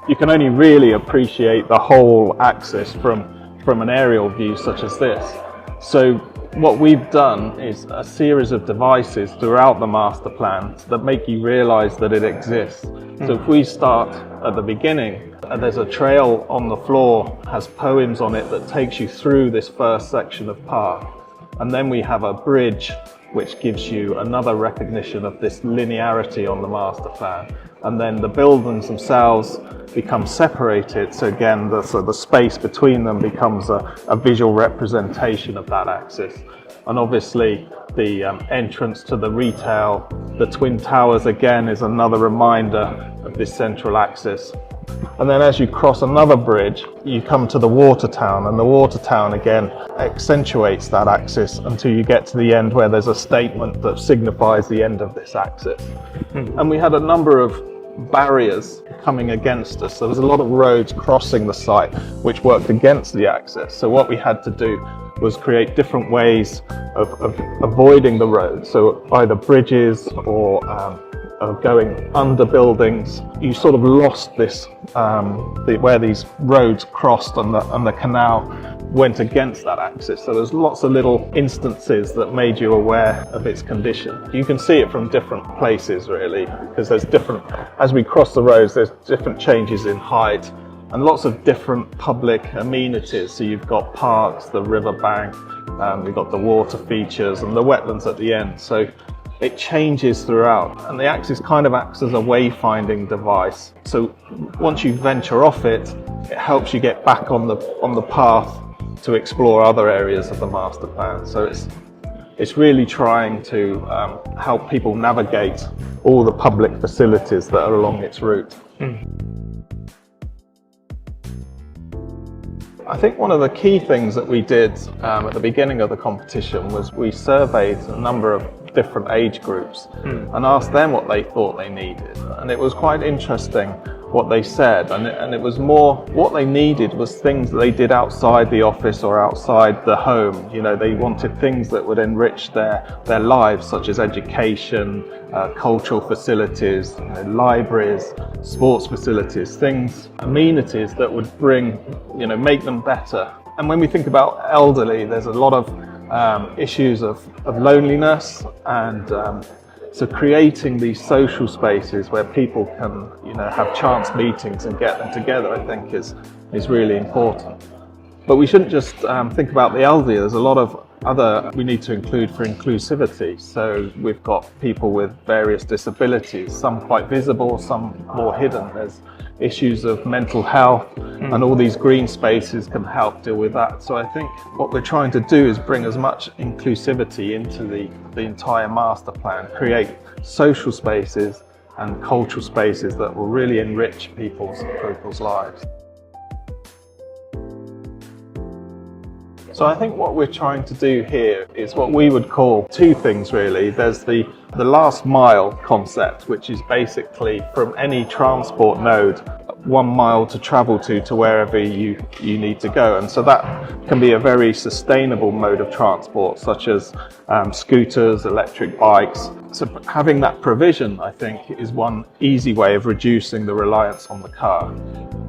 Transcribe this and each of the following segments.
you can only really appreciate the whole axis from an aerial view such as this. So what we've done is a series of devices throughout the master plan that make you realize that it exists. So if we start at the beginning, there's a trail on the floor, has poems on it that takes you through this first section of park. And then we have a bridge which gives you another recognition of this linearity on the master plan. And then the buildings themselves become separated, so again the space between them becomes a visual representation of that axis. And obviously the entrance to the retail, the Twin Towers again is another reminder of this central axis. And then as you cross another bridge, you come to the water town, and the water town again accentuates that axis until you get to the end where there's a statement that signifies the end of this axis. And we had a number of barriers coming against us. There was a lot of roads crossing the site which worked against the axis. So what we had to do was create different ways of avoiding the road. So either bridges or going under buildings. You sort of lost this, where these roads crossed and the canal went against that axis. So there's lots of little instances that made you aware of its condition. You can see it from different places really, because there's different, as we cross the roads, there's different changes in height and lots of different public amenities. So you've got parks, the riverbank, you've got the water features and the wetlands at the end. So it changes throughout, and the axis kind of acts as a wayfinding device. So once you venture off it, it helps you get back on the path to explore other areas of the master plan. So it's really trying to help people navigate all the public facilities that are along its route. I think one of the key things that we did at the beginning of the competition was we surveyed a number of different age groups and asked them what they thought they needed. And it was quite interesting what they said, and it was more what they needed was things that they did outside the office or outside the home. You know, they wanted things that would enrich their lives, such as education, cultural facilities, libraries, sports facilities, things, amenities that would bring, make them better. And when we think about elderly, there's a lot of issues of loneliness, and so creating these social spaces where people can have chance meetings and get them together, I think is really important. But we shouldn't just think about the elderly. There's a lot of other we need to include for inclusivity. So we've got people with various disabilities, some quite visible, some more hidden. There's issues of mental health, and all these green spaces can help deal with that. So I think what we're trying to do is bring as much inclusivity into the entire master plan, create social spaces and cultural spaces that will really enrich people's lives. So I think what we're trying to do here is what we would call two things really. There's the last mile concept, which is basically from any transport node, 1 mile to travel to wherever you need to go. And so that can be a very sustainable mode of transport, such as scooters, electric bikes. So having that provision, I think, is one easy way of reducing the reliance on the car.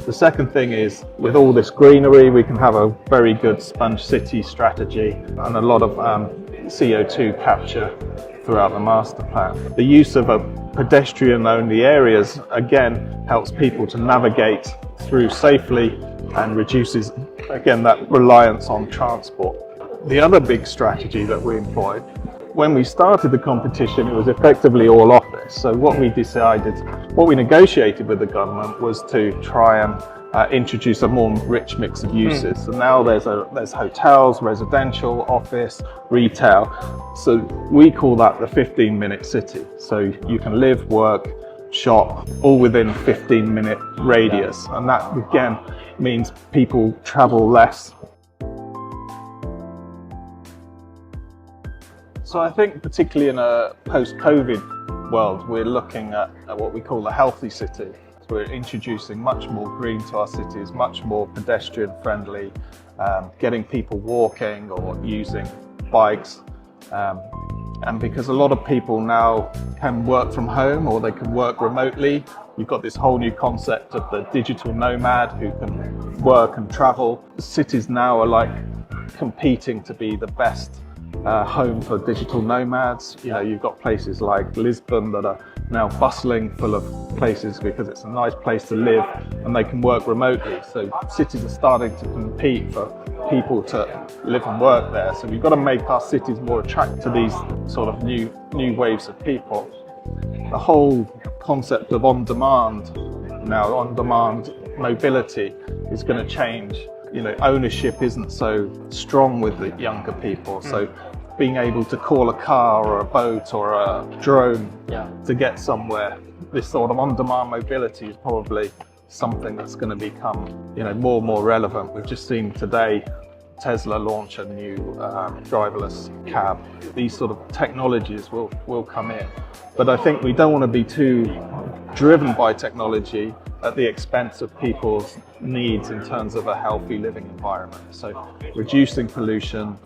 The second thing is, with all this greenery, we can have a very good sponge city strategy and a lot of CO2 capture throughout the master plan. The use of pedestrian-only areas, again, helps people to navigate through safely and reduces, again, that reliance on transport. The other big strategy that we employed, when we started the competition, it was effectively all office. So what we negotiated with the government was to try and introduce a more rich mix of uses. So now there's hotels, residential, office, retail. So we call that the 15-minute city. So you can live, work, shop, all within 15-minute radius. And that, again, means people travel less. So I think particularly in a post-COVID world, we're looking at what we call the healthy city. We're introducing much more green to our cities, much more pedestrian friendly, getting people walking or using bikes. And because a lot of people now can work from home or they can work remotely, you've got this whole new concept of the digital nomad who can work and travel. Cities now are like competing to be the best home for digital nomads. You know, you've got places like Lisbon that are now bustling full of places because it's a nice place to live and they can work remotely. So cities are starting to compete for people to live and work there. So we've got to make our cities more attractive to these sort of new waves of people. The whole concept of on-demand mobility is going to change. You know, ownership isn't so strong with the younger people. So being able to call a car or a boat or a drone to get somewhere, this sort of on-demand mobility is probably something that's going to become, you know, more and more relevant. We've just seen today Tesla launch a new driverless cab. These sort of technologies will come in. But I think we don't want to be too driven by technology at the expense of people's needs in terms of a healthy living environment. So reducing pollution,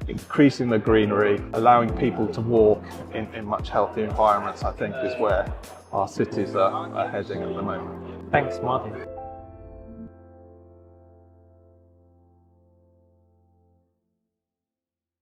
increasing the greenery, allowing people to walk in much healthier environments, I think is where our cities are heading at the moment. Thanks, Martin.